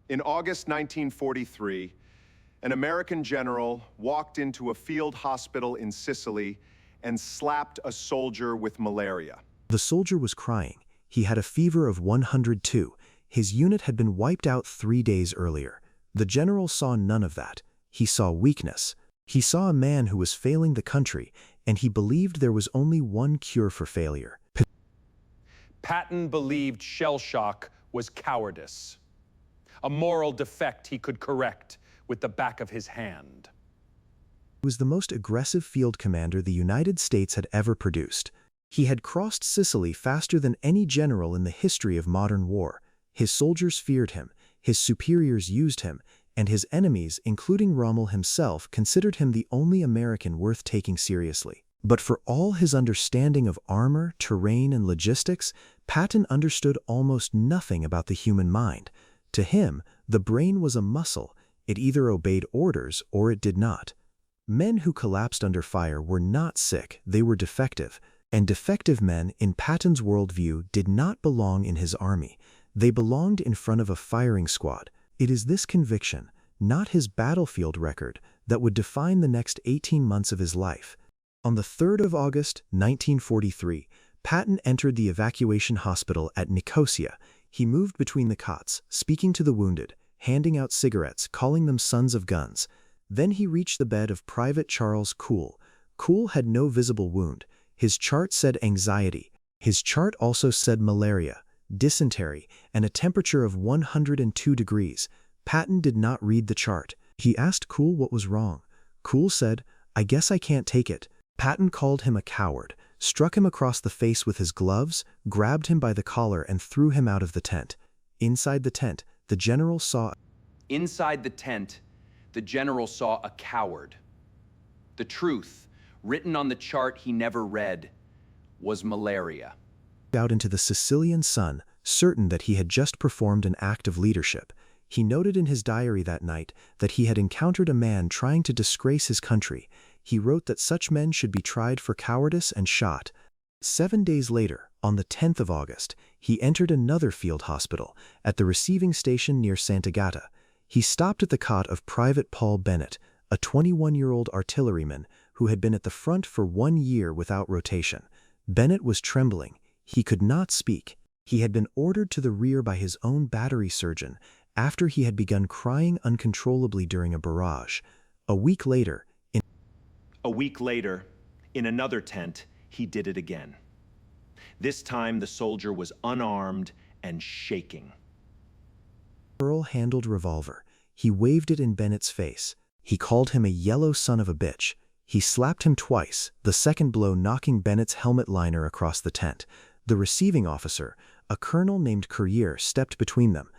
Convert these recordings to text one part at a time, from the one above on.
In August 1943, an American general walked into a field hospital in Sicily and slapped a soldier with malaria. The soldier was crying. He had a fever of 102. His unit had been wiped out 3 days earlier. The general saw none of that. He saw weakness. He saw a man who was failing the country, and he believed there was only one cure for failure. Patton believed shell shock was cowardice, a moral defect he could correct with the back of his hand. He was the most aggressive field commander the United States had ever produced. He had crossed Sicily faster than any general in the history of modern war. His soldiers feared him, his superiors used him, and his enemies, including Rommel himself, considered him the only American worth taking seriously. But for all his understanding of armor, terrain, and logistics, Patton understood almost nothing about the human mind. To him, the brain was a muscle. It either obeyed orders or it did not. Men who collapsed under fire were not sick, they were defective. And defective men, in Patton's worldview, did not belong in his army. They belonged in front of a firing squad. It is this conviction, not his battlefield record, that would define the next 18 months of his life. On the 3rd of August, 1943, Patton entered the evacuation hospital at Nicosia. He moved between the cots, speaking to the wounded, handing out cigarettes, calling them sons of guns. Then he reached the bed of Private Charles Kuhl. Kuhl had no visible wound. His chart said anxiety. His chart also said malaria, dysentery, and a temperature of 102 degrees. Patton did not read the chart. He asked Kuhl what was wrong. Kuhl said, "I guess I can't take it." Patton called him a coward, struck him across the face with his gloves, grabbed him by the collar, and threw him out of the tent. Inside the tent, the general saw... Inside the tent, the general saw a coward. The truth, written on the chart he never read, was malaria. Out into the Sicilian sun, certain that he had just performed an act of leadership. He noted in his diary that night that he had encountered a man trying to disgrace his country. He wrote that such men should be tried for cowardice and shot. 7 days later, on the 10th of August, he entered another field hospital at the receiving station near Sant'Agata. He stopped at the cot of Private Paul Bennett, a 21-year-old artilleryman who had been at the front for 1 year without rotation. Bennett was trembling. He could not speak. He had been ordered to the rear by his own battery surgeon after he had begun crying uncontrollably during a barrage. A week later, in another tent, he did it again. This time, the soldier was unarmed and shaking. Pearl-handled revolver. He waved it in Bennett's face. He called him a yellow son of a bitch. He slapped him twice, the second blow knocking Bennett's helmet liner across the tent. The receiving officer, a colonel named Courier, stepped between them.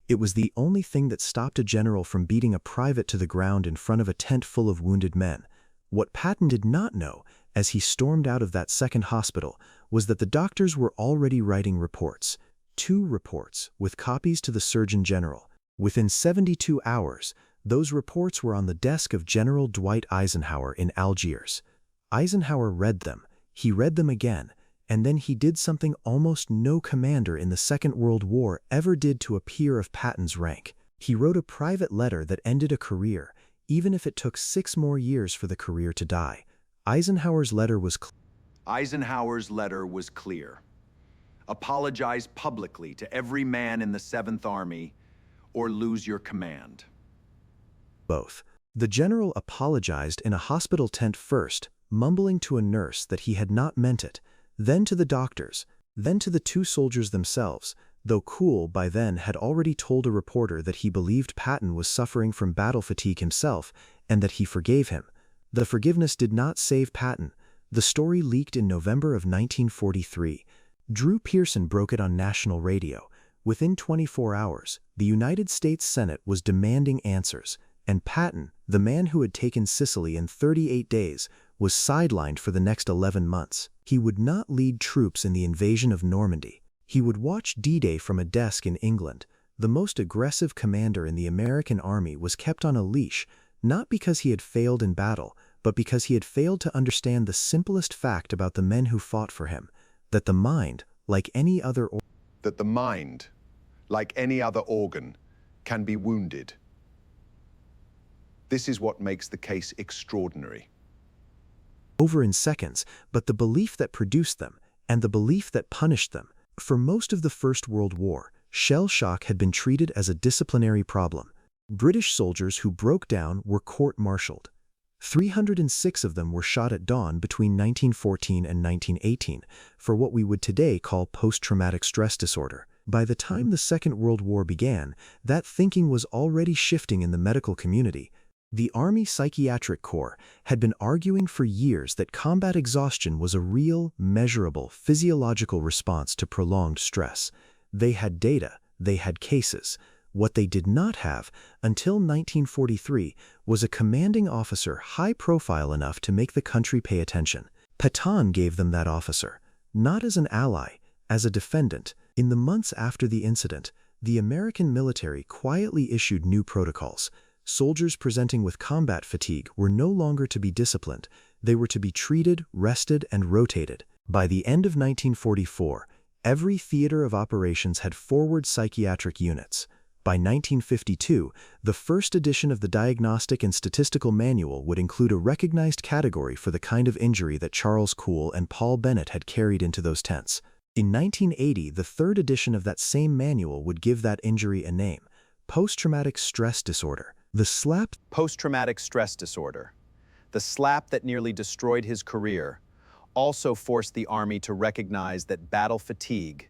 It was the only thing that stopped a general from beating a private to the ground in front of a tent full of wounded men. What Patton did not know, as he stormed out of that second hospital, was that the doctors were already writing reports. 2 reports, with copies to the Surgeon General. Within 72 hours, those reports were on the desk of General Dwight Eisenhower in Algiers. Eisenhower read them. He read them again, and then he did something almost no commander in the Second World War ever did to a peer of Patton's rank. He wrote a private letter that ended a career, even if it took 6 more years for the career to die. Eisenhower's letter was clear. Apologize publicly to every man in the 7th Army, or lose your command. Both. The general apologized in a hospital tent first, mumbling to a nurse that he had not meant it, then to the doctors, then to the 2 soldiers themselves, though Kuhl by then had already told a reporter that he believed Patton was suffering from battle fatigue himself and that he forgave him. The forgiveness did not save Patton. The story leaked in November of 1943. Drew Pearson broke it on national radio. Within 24 hours, the United States Senate was demanding answers, and Patton, the man who had taken Sicily in 38 days, was sidelined for the next 11 months. He would not lead troops in the invasion of Normandy. He would watch D-Day from a desk in England. The most aggressive commander in the American army was kept on a leash, not because he had failed in battle, but because he had failed to understand the simplest fact about the men who fought for him, that the mind, like any other organ, can be wounded. This is what makes the case extraordinary. Over in seconds, but the belief that produced them, and the belief that punished them. For most of the First World War, shell shock had been treated as a disciplinary problem. British soldiers who broke down were court-martialed. 306 of them were shot at dawn between 1914 and 1918 for what we would today call post-traumatic stress disorder. By the time the Second World War began, that thinking was already shifting in the medical community. The Army Psychiatric Corps had been arguing for years that combat exhaustion was a real, measurable, physiological response to prolonged stress. They had data, they had cases. What they did not have, until 1943, was a commanding officer high-profile enough to make the country pay attention. Patton gave them that officer, not as an ally, as a defendant. In the months after the incident, the American military quietly issued new protocols. Soldiers presenting with combat fatigue were no longer to be disciplined. They were to be treated, rested, and rotated. By the end of 1944, every theater of operations had forward psychiatric units. By 1952, the first edition of the Diagnostic and Statistical Manual would include a recognized category for the kind of injury that Charles Kuhl and Paul Bennett had carried into those tents. In 1980, the third edition of that same manual would give that injury a name: post-traumatic stress disorder. The slap Post-traumatic stress disorder, the slap that nearly destroyed his career, also forced the Army to recognize that battle fatigue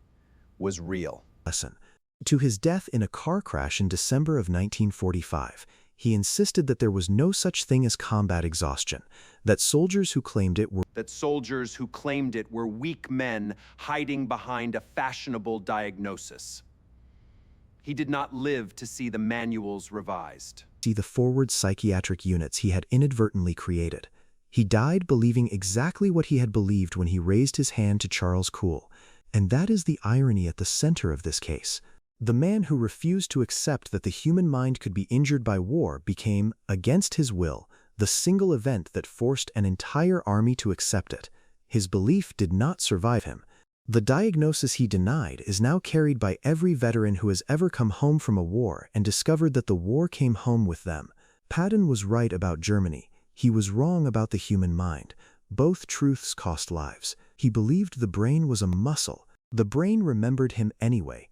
was real. lesson. To his death in a car crash in December of 1945, he insisted that there was no such thing as combat exhaustion, that soldiers who claimed it were weak men hiding behind a fashionable diagnosis. He did not live to see the manuals revised. the forward psychiatric units he had inadvertently created. He died believing exactly what he had believed when he raised his hand to Charles Kuhl, and that is the irony at the center of this case. The man who refused to accept that the human mind could be injured by war became, against his will, the single event that forced an entire army to accept it. His belief did not survive him. The diagnosis he denied is now carried by every veteran who has ever come home from a war and discovered that the war came home with them. Patton was right about Germany. He was wrong about the human mind. Both truths cost lives. He believed the brain was a muscle. The brain remembered him anyway.